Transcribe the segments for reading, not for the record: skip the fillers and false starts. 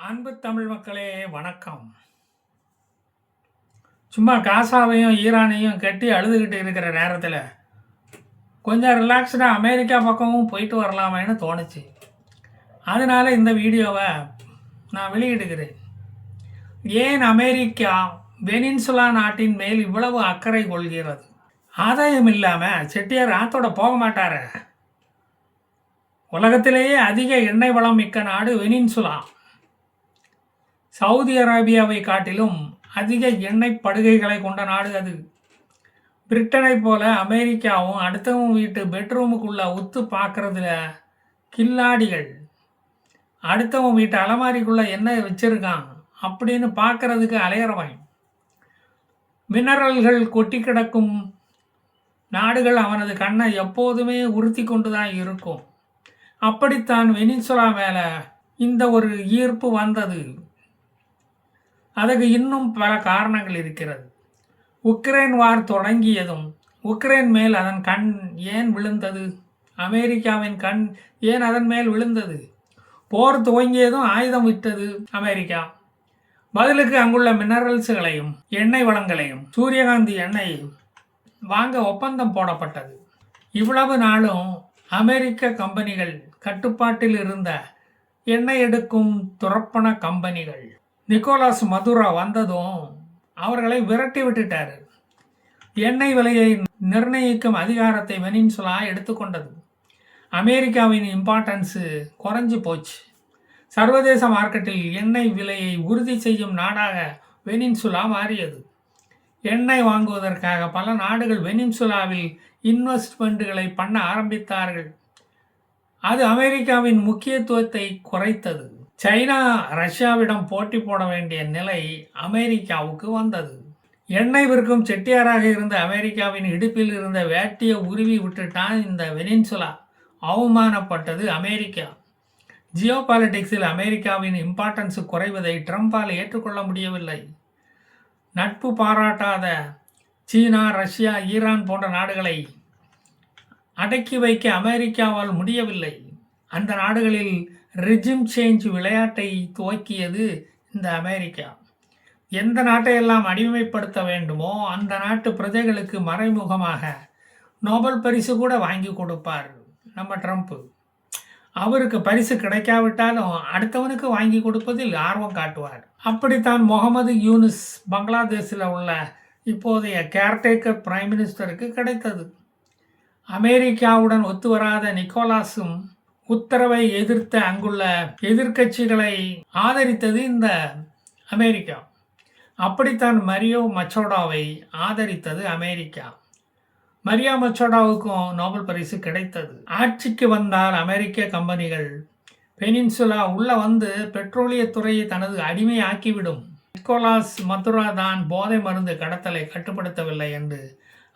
அன்பு தமிழ் மக்களே வணக்கம். சும்மா காசாவையும் ஈரானையும் கட்டி அழுதுகிட்டு இருக்கிற நேரத்தில் கொஞ்சம் ரிலாக்ஸ்டாக அமெரிக்கா பக்கமும் போயிட்டு வரலாமேன்னு தோணுச்சு. அதனால இந்த வீடியோவை நான் வெளியிடுகிறேன். ஏன் அமெரிக்கா வெனின்சுலா நாட்டின் மேல் இவ்வளவு அக்கறை கொள்கிறது? ஆதாயம் இல்லாமல் செட்டியார் ஆத்தோட போக மாட்டார. உலகத்திலேயே அதிக எண்ணெய் வளம் மிக்க நாடு வெனின்சுலா. சவுதி அரேபியாவை காட்டிலும் அதிக எண்ணெய் படுகைகளை கொண்ட நாடு அது. பிரிட்டனை போல அமெரிக்காவும் அடுத்தவங்க வீட்டு பெட்ரூமுக்குள்ள உத்து பார்க்கறதுல கில்லாடிகள். அடுத்தவங்க வீட்டு அலமாரிக்குள்ள என்ன வச்சிருக்கான் அப்படின்னு பார்க்கறதுக்கு அலையறவன். மினரல்கள் கொட்டி கிடக்கும் நாடுகள் அவனது கண்ணை எப்போதுமே உறுத்தி கொண்டு தான் இருக்கும். அப்படித்தான் வெனிசுலா மேலே இந்த ஒரு ஈர்ப்பு வந்தது. அதுக்கு இன்னும் பல காரணங்கள் இருக்கிறது. உக்ரைன் வார் தொடங்கியதும் உக்ரைன் மேல் அதன் கண் ஏன் விழுந்தது? அமெரிக்காவின் கண் ஏன் அதன் மேல் விழுந்தது? போர் துவங்கியதும் ஆயுதம் விட்டது அமெரிக்கா. பதிலுக்கு அங்குள்ள மினரல்ஸுகளையும் எண்ணெய் வளங்களையும் சூரியகாந்தி எண்ணெயையும் வாங்க ஒப்பந்தம் போடப்பட்டது. இவ்வளவு நாளும் அமெரிக்க கம்பெனிகள் கட்டுப்பாட்டில் இருந்த எண்ணெய் எடுக்கும் துரப்பண கம்பெனிகள் நிக்கோலாஸ் மதுரா வந்ததும் அவர்களை விரட்டி விட்டுட்டாரு. எண்ணெய் விலையை நிர்ணயிக்கும் அதிகாரத்தை வெனின்சுலா எடுத்துக்கொண்டது. அமெரிக்காவின் இம்பார்ட்டன்ஸு குறைஞ்சு போச்சு. சர்வதேச மார்க்கெட்டில் எண்ணெய் விலையை உறுதி செய்யும் நாடாக வெனின்சுலா மாறியது. எண்ணெய் வாங்குவதற்காக பல நாடுகள் வெனின்சுலாவில் இன்வெஸ்ட்மெண்ட்டுகளை பண்ண ஆரம்பித்தார்கள். அது அமெரிக்காவின் முக்கியத்துவத்தை குறைத்தது. சைனா ரஷ்யாவிடம் போட்டி போட வேண்டிய நிலை அமெரிக்காவுக்கு வந்தது. எண்ணெய் விற்கும் செட்டியாராக இருந்த அமெரிக்காவின் இடுப்பில் இருந்த வேட்டியை உருவி விட்டுட்டான் இந்த வெனின்சுலா. அவமானப்பட்டது அமெரிக்கா. ஜியோ பாலிட்டிக்ஸில் அமெரிக்காவின் இம்பார்ட்டன்ஸ் குறைவதை ட்ரம்பால் ஏற்றுக்கொள்ள முடியவில்லை. நட்பு பாராட்டாத சீனா, ரஷ்யா, ஈரான் போன்ற நாடுகளை அடக்கி வைக்க அமெரிக்காவால் முடியவில்லை. அந்த நாடுகளில் ரிஜிம் சேஞ்ச் விளையாட்டை துவக்கியது இந்த அமெரிக்கா. எந்த நாட்டையெல்லாம் அடிமைப்படுத்த வேண்டுமோ அந்த நாட்டு பிரஜைகளுக்கு மறைமுகமாக நோபல் பரிசு கூட வாங்கி கொடுப்பார் நம்ம ட்ரம்ப். அவருக்கு பரிசு கிடைக்காவிட்டாலும் அடுத்தவனுக்கு வாங்கி கொடுப்பதில் ஆர்வம் காட்டுவார். அப்படித்தான் முகமது யூனுஸ் பங்களாதேஷில் உள்ள இப்போதைய கேர்டேக்கர் பிரைம் மினிஸ்டருக்கு கிடைத்தது. அமெரிக்காவுடன் ஒத்து வராத நிக்கோலாஸும் உத்தரவை எதிர்த்த அங்குள்ள எதிர்க்கட்சிகளை ஆதரித்தது இந்த அமெரிக்கா. அப்படித்தான் மரியோ மச்சோடாவை ஆதரித்தது அமெரிக்கா. மரியா மச்சோடாவுக்கும் நோபல் பரிசு கிடைத்தது. ஆட்சிக்கு வந்தால் அமெரிக்க கம்பெனிகள் பெனின்சுலா உள்ள வந்து பெட்ரோலியத்துறையை தனது அடிமை ஆக்கிவிடும். நிக்கோலாஸ் மதுரா தான் போதை மருந்து கடத்தலை கட்டுப்படுத்தவில்லை என்று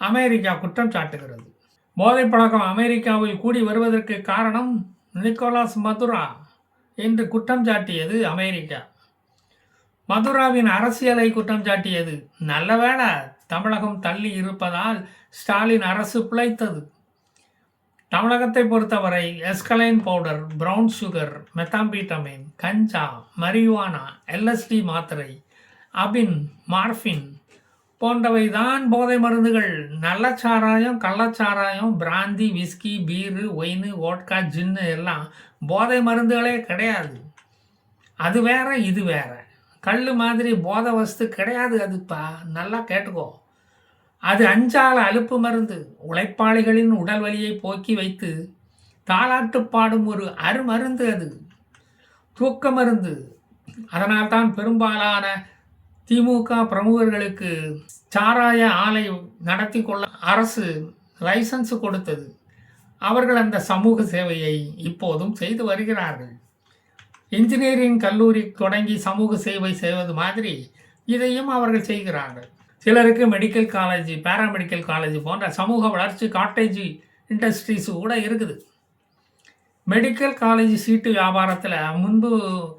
அமெரிக்கா குற்றம் சாட்டுகிறது. போதை பழக்கம் அமெரிக்காவில் கூடி வருவதற்கு காரணம் நிக்கோலாஸ் மதுரா என்று குற்றம் சாட்டியது அமெரிக்கா. மதுராவின் அரசியலை குற்றம் சாட்டியது. நல்ல வேளை தமிழகம் தள்ளி இருப்பதால் ஸ்டாலின் அரசு பிழைத்தது. தமிழகத்தை பொறுத்தவரை எஸ்கலைன் பவுடர், பிரவுன் சுகர், மெத்தாம்பீட்டமைன், கஞ்சா, மரிவானா, எல்எஸ்டி மாத்திரை, அபின், மார்பின் போன்றவை தான் போதை மருந்துகள். நல்ல சாராயம், கள்ளச்சாராயம், பிராந்தி, விஸ்கி, பீரு, ஒயின், ஓட்கா, ஜின்னு எல்லாம் போதை மருந்துகளே கிடையாது. அது வேற இது வேற. கல் மாதிரி போதை வஸ்து கிடையாது அதுப்பா, நல்லா கேட்டுக்கோ. அது அஞ்சால அலுப்பு மருந்து. உழைப்பாளிகளின் உடல் வலியை போக்கி வைத்து தாலாட்டு பாடும் ஒரு அருமருந்து. அது தூக்க மருந்து. அதனால்தான் பெரும்பாலான திமுக பிரமுகர்களுக்கு சாராய ஆலை நடத்தி கொள்ள அரசு லைசன்ஸ் கொடுத்தது. அவர்கள் அந்த சமூக சேவையை இப்போதும் செய்து வருகிறார்கள். இன்ஜினியரிங் கல்லூரி தொடங்கி சமூக சேவை செய்வது மாதிரி இதையும் அவர்கள் செய்கிறார்கள். சிலருக்கு மெடிக்கல் காலேஜ், பேராமெடிக்கல் காலேஜ் போன்ற சமூக வளர்ச்சி காட்டேஜ் இண்டஸ்ட்ரீஸு கூட இருக்குது. மெடிக்கல் காலேஜ் சீட்டு வியாபாரத்தில் முன்பு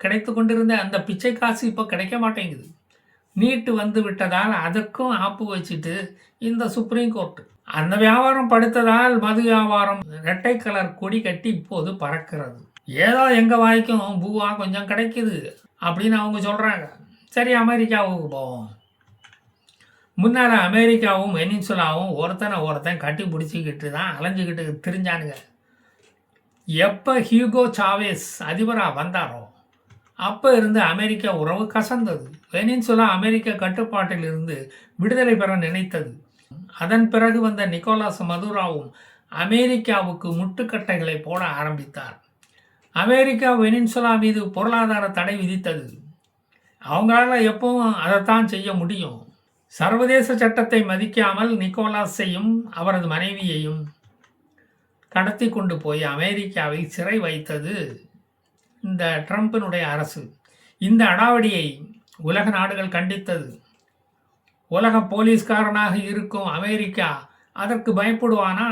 கிடைத்து கொண்டிருந்த அந்த பிச்சை காசு இப்போ கிடைக்க மாட்டேங்குது. நீட்டு வந்து விட்டதால் அதற்கும் ஆப்பு வச்சுட்டு இந்த சுப்ரீம் கோர்ட் அந்த வியாபாரம் படுத்ததால் மது வியாபாரம் இரட்டை கலர் கொடி கட்டி இப்போது பறக்கிறது. ஏதோ எங்கள் வாய்க்கும் பூவா கொஞ்சம் கிடைக்குது. அப்படின்னு அவங்க சொல்கிறாங்க. சரி, அமெரிக்காவுக்கு போவோம். முன்னால் அமெரிக்காவும் வெனின்சுலாவும் ஒருத்தன் கட்டி பிடிச்சிக்கிட்டு தான் அலைஞ்சிக்கிட்டு திரிஞ்சானுங்க. எப்போ ஹியூகோ சாவேஸ் அதிபராக வந்தாரோ அப்போ இருந்து அமெரிக்க உறவு கசந்தது. வெனின்சுலா அமெரிக்க கட்டுப்பாட்டில் இருந்து விடுதலை பெற நினைத்தது. அதன் பிறகு வந்த நிக்கோலாஸ் மதுராவும் அமெரிக்காவுக்கு முட்டுக்கட்டைகளை போட ஆரம்பித்தார். அமெரிக்கா வெனின்சுலா மீது பொருளாதார தடை விதித்தது. அவங்களால எப்பவும் அதைத்தான் செய்ய முடியும். சர்வதேச சட்டத்தை மதிக்காமல் நிக்கோலாஸையும் அவரது மனைவியையும் கடத்தி கொண்டு போய் அமெரிக்காவில் சிறை வைத்தது இந்த ட்ரம்பினுடைய அரசு. இந்த அடாவடியை உலக நாடுகள் கண்டித்தது. உலக போலீஸ்காரனாக இருக்கும் அமெரிக்கா அதற்கு பயப்படுவானா?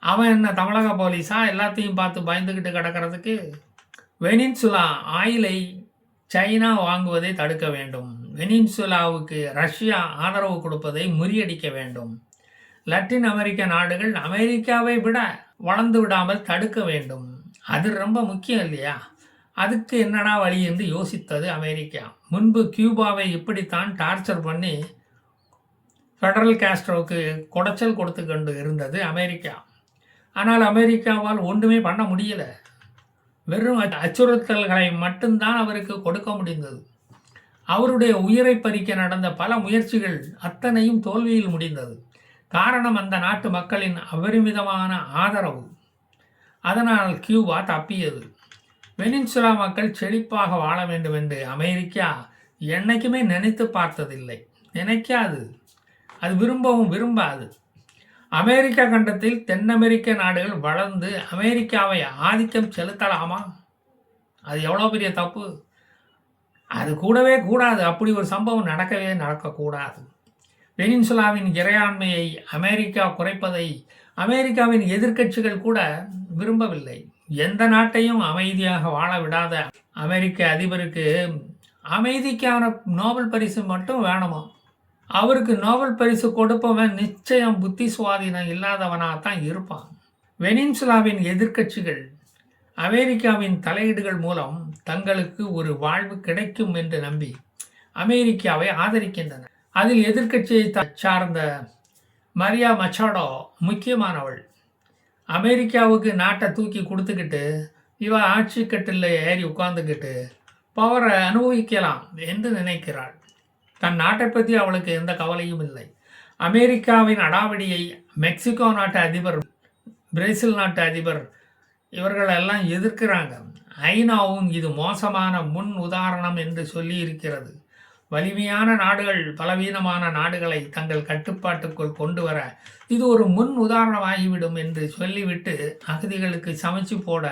அவன் என்ன தமிழக போலீஸா எல்லாத்தையும் பார்த்து பயந்துக்கிட்டு கிடக்கிறதுக்கு? வெனின்சுலா ஆயிலை சைனா வாங்குவதை தடுக்க வேண்டும். வெனின்சுலாவுக்கு ரஷ்யா ஆதரவு கொடுப்பதை முறியடிக்க வேண்டும். லத்தீன் அமெரிக்க நாடுகள் அமெரிக்காவை விட வளர்ந்து விடாமல் தடுக்க வேண்டும். அது ரொம்ப முக்கியம் இல்லையா? அதுக்கு என்னடா வழி என்று யோசித்தது அமெரிக்கா. முன்பு கியூபாவை இப்படித்தான் டார்ச்சர் பண்ணி ஃபெடரல் காஸ்ட்ரோவுக்கு குடைச்சல் கொடுத்து கொண்டு இருந்தது அமெரிக்கா. ஆனால் அமெரிக்காவால் ஒன்றுமே பண்ண முடியல. வெறும் அச்சுறுத்தல்களை மட்டும்தான் அவருக்கு கொடுக்க முடிந்தது. அவருடைய உயிரை பறிக்க நடந்த பல முயற்சிகள் அத்தனையும் தோல்வியில் முடிந்தது. காரணம் அந்த நாட்டு மக்களின் அபரிமிதமான ஆதரவு. அதனால் கியூபா தப்பியது. வெனின்சுலா மக்கள் செழிப்பாக வாழ வேண்டும் என்று அமெரிக்கா என்னைக்குமே நினைத்து பார்த்ததில்லை, நினைக்காது, அது விரும்பவும் விரும்பாது. அமெரிக்கா கண்டத்தில் தென் அமெரிக்க நாடுகள் வளர்ந்து அமெரிக்காவை ஆதிக்கம் செலுத்தலாமா? அது எவ்வளோ பெரிய தப்பு! அது கூடவே கூடாது. அப்படி ஒரு சம்பவம் நடக்கக்கூடாது. வெனின்சுலாவின் இறையாண்மையை அமெரிக்கா குறைப்பதை அமெரிக்காவின் எதிர்க்கட்சிகள் கூட விரும்பவில்லை. எந்த நாட்டையும் அமைதியாக வாழ விடாத அமெரிக்க அதிபருக்கு அமைதிக்கான நோபல் பரிசு மட்டும் வேணுமா? அவருக்கு நோபல் பரிசு கொடுப்பவன் நிச்சயம் புத்தி சுவாதீனம் இல்லாதவனாகத்தான் இருப்பான். வெனின்சுலாவின் எதிர்க்கட்சிகள் அமெரிக்காவின் தலையீடுகள் மூலம் தங்களுக்கு ஒரு வாழ்வு கிடைக்கும் என்று நம்பி அமெரிக்காவை ஆதரிக்கின்றன. அதில் எதிர்க்கட்சியை சார்ந்த மரியா மச்சாடோ முக்கியமானவள். அமெரிக்காவுக்கு நாட்டை தூக்கி கொடுத்துக்கிட்டு இவ ஆட்சி கட்டில் ஏறி உட்கார்ந்துக்கிட்டு பவரை அனுபவிக்கலாம் என்று நினைக்கிறாள். தன் நாட்டை பற்றி அவளுக்கு எந்த கவலையும் இல்லை. அமெரிக்காவின் அடாவடியை மெக்சிகோ நாட்டு அதிபர், பிரேசில் நாட்டு அதிபர் இவர்களெல்லாம் எதிர்க்கிறாங்க. ஐநாவும் இது மோசமான முன் உதாரணம் என்று சொல்லி இருக்கிறது. வலிமையான நாடுகள் பலவீனமான நாடுகளை தங்கள் கட்டுப்பாட்டுக்குள் கொண்டு வர இது ஒரு முன் உதாரணமாகிவிடும் என்று சொல்லிவிட்டு அகதிகளுக்கு சமைச்சு போட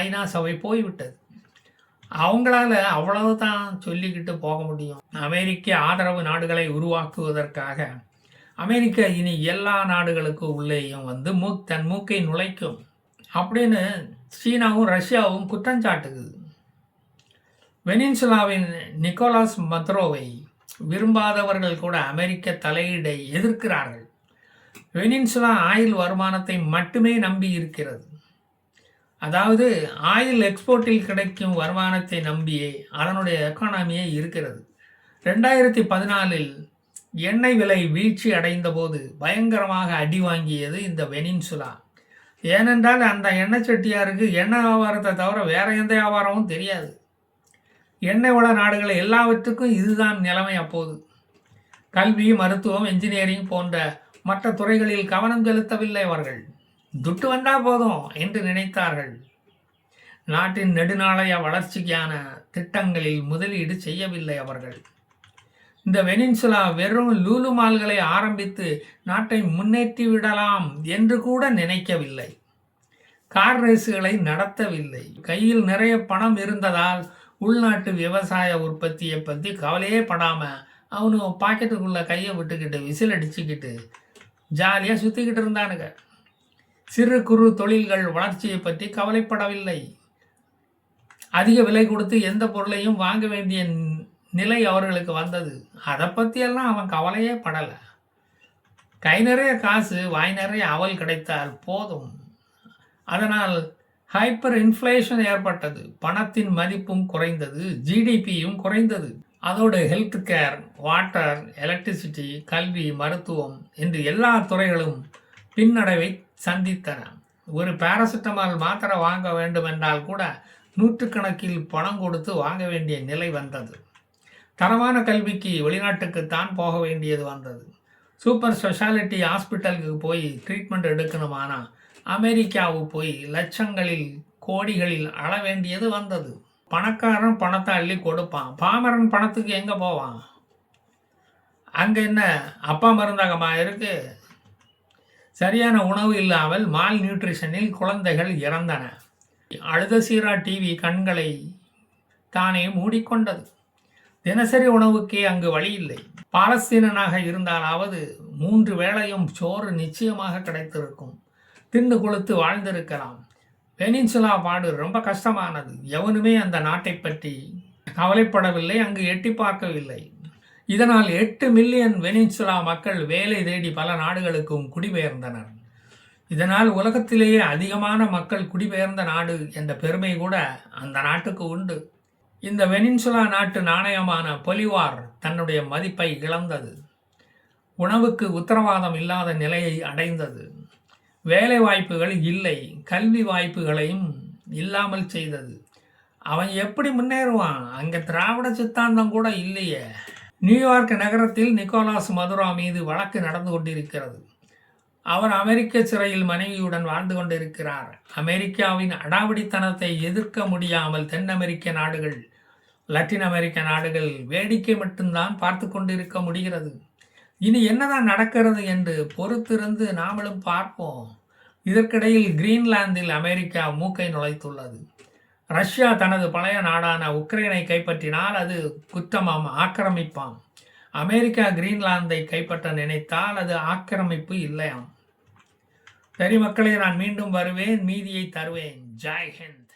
ஐநா சபை போய்விட்டது. அவங்களால அவ்வளவுதான் சொல்லிக்கிட்டு போக முடியும். அமெரிக்க ஆதரவு நாடுகளை உருவாக்குவதற்காக அமெரிக்கா இனி எல்லா நாடுகளுக்கும் உள்ளேயும் வந்து தன் மூக்கை நுழைக்கும் அப்படின்னு சீனாவும் ரஷ்யாவும் குற்றஞ்சாட்டுக்குது. வெனின்சுலாவின் நிக்கோலாஸ் மதுரோவை விரும்பாதவர்கள் கூட அமெரிக்க தலையீடை எதிர்க்கிறார்கள். வெனின்சுலா ஆயில் வருமானத்தை மட்டுமே நம்பி இருக்கிறது. அதாவது ஆயில் எக்ஸ்போர்ட்டில் கிடைக்கும் வருமானத்தை நம்பியே அதனுடைய எக்கானமியே இருக்கிறது. 2014 எண்ணெய் விலை வீழ்ச்சி அடைந்த போது பயங்கரமாக அடி வாங்கியது இந்த வெனின்சுலா. ஏனென்றால் அந்த எண்ணெய் செட்டியாருக்கு எண்ணெய் வியாபாரத்தை தவிர வேற எந்த வியாபாரமும் தெரியாது. எண்ணெய் வள நாடுகள் எல்லாவற்றுக்கும் இதுதான் நிலைமை. அப்போது கல்வி, மருத்துவம், என்ஜினியரிங் போன்ற மற்ற துறைகளில் கவனம் செலுத்தவில்லை. அவர்கள் துட்டு வந்தால் போதும் என்று நினைத்தார்கள். நாட்டின் நெடுநாளைய வளர்ச்சிக்கான திட்டங்களில் முதலீடு செய்யவில்லை அவர்கள். இந்த வெனின்சுலா வெறும் லூலு மால்களை ஆரம்பித்து நாட்டை முன்னேற்றி விடலாம் என்று கூட நினைக்கவில்லை. கார் ரேஸுகளை நடத்தவில்லை. கையில் நிறைய பணம் இருந்ததால் உள்நாட்டு விவசாய உற்பத்தியை பற்றி கவலையே படாமல் அவனு பாக்கெட்டுக்குள்ளே கையை விட்டுக்கிட்டு விசில் அடிச்சுக்கிட்டு ஜாலியாக சுற்றிக்கிட்டு இருந்தானுங்க. சிறு குறு தொழில்கள் வளர்ச்சியை பற்றி கவலைப்படவில்லை. அதிக விலை கொடுத்து எந்த பொருளையும் வாங்க வேண்டிய நிலை அவர்களுக்கு வந்தது. அதை பற்றியெல்லாம் அவன் கவலையே படலை. கை நிறைய காசு, வாய் நிறைய அவல் கிடைத்தால் போதும். அதனால் ஹைப்பர் இன்ஃப்ளேஷன் ஏற்பட்டது. பணத்தின் மதிப்பும் குறைந்தது, ஜிடிபியும் குறைந்தது. அதோடு ஹெல்த் கேர், வாட்டர், எலக்ட்ரிசிட்டி, கல்வி, மருத்துவம் என்று எல்லா துறைகளும் பின்னடைவை சந்தித்தன. ஒரு பாராசிட்டமால் மாத்திரை வாங்க வேண்டுமென்றால் கூட நூற்றுக்கணக்கில் பணம் கொடுத்து வாங்க வேண்டிய நிலை வந்தது. தரமான கல்விக்கு வெளிநாட்டுக்குத்தான் போக வேண்டியது வந்தது. சூப்பர் ஸ்பெஷாலிட்டி ஹாஸ்பிட்டலுக்கு போய் ட்ரீட்மெண்ட் எடுக்கணுமானா அமெரிக்காவுக்கு போய் லட்சங்களில் கோடிகளில் அழ வேண்டியது வந்தது. பணக்காரன் பணத்தை அள்ளி கொடுப்பான், பாமரன் பணத்துக்கு எங்கே போவான்? அங்கே என்ன அப்பா மருந்தகமா இருக்கு? சரியான உணவு இல்லாமல் மால் நியூட்ரிஷனில் குழந்தைகள் இறந்தன. அழுதசீரா டிவி கண்களை தானே மூடிக்கொண்டது. தினசரி உணவுக்கே அங்கு வழி இல்லை. பாலஸ்தீனனாக இருந்தாலாவது 3 வேளையும் சோறு நிச்சயமாக கிடைத்திருக்கும். தின்னு கொளுத்து வாழ்ந்திருக்கலாம். பெனின்சுலா பாடு ரொம்ப கஷ்டமானது. எவனுமே அந்த நாட்டை பற்றி கவலைப்படவில்லை, அங்கு எட்டி பார்க்கவில்லை. இதனால் 8 மில்லியன் வெனின்சுலா மக்கள் வேலை தேடி பல நாடுகளுக்கும் குடிபெயர்ந்தனர். இதனால் உலகத்திலேயே அதிகமான மக்கள் குடிபெயர்ந்த நாடு என்ற பெருமை கூட அந்த நாட்டுக்கு உண்டு. இந்த வெனின்சுலா நாட்டு நாணயமான பொலிவார் தன்னுடைய மதிப்பை இழந்தது. உணவுக்கு உத்தரவாதம் இல்லாத நிலையை அடைந்தது. வேலை வாய்ப்புகள் இல்லை, கல்வி வாய்ப்புகளையும் இல்லாமல் செய்தது. அவன் எப்படி முன்னேறுவான்? அங்கே திராவிட சித்தாந்தம் கூட இல்லையே. நியூயார்க் நகரத்தில் நிக்கோலாஸ் மதுரா மீது வழக்கு நடந்து கொண்டிருக்கிறது. அவர் அமெரிக்க சிறையில் மனைவியுடன் வாழ்ந்து கொண்டிருக்கிறார். அமெரிக்காவின் அடாவடித்தனத்தை எதிர்க்க முடியாமல் தென் அமெரிக்க நாடுகள், லத்தீன் அமெரிக்க நாடுகள் வேடிக்கை மட்டும்தான் பார்த்து கொண்டிருக்க முடிகிறது. இனி என்னதான் நடக்கிறது என்று பொறுத்திருந்து நாமளும் பார்ப்போம். இதற்கிடையில் கிரீன்லாந்தில் அமெரிக்கா மூக்கை நுழைத்துள்ளது. ரஷ்யா தனது பழைய நாடான உக்ரைனை கைப்பற்றினால் அது குற்றமாம், ஆக்கிரமிப்பாம். அமெரிக்கா கிரீன்லாந்தை கைப்பற்ற நினைத்தால் அது ஆக்கிரமிப்பு இல்லையாம். சரி மக்களே, நான் மீண்டும் வருவேன், மீதியை தருவேன். ஜெய் ஹிந்த்.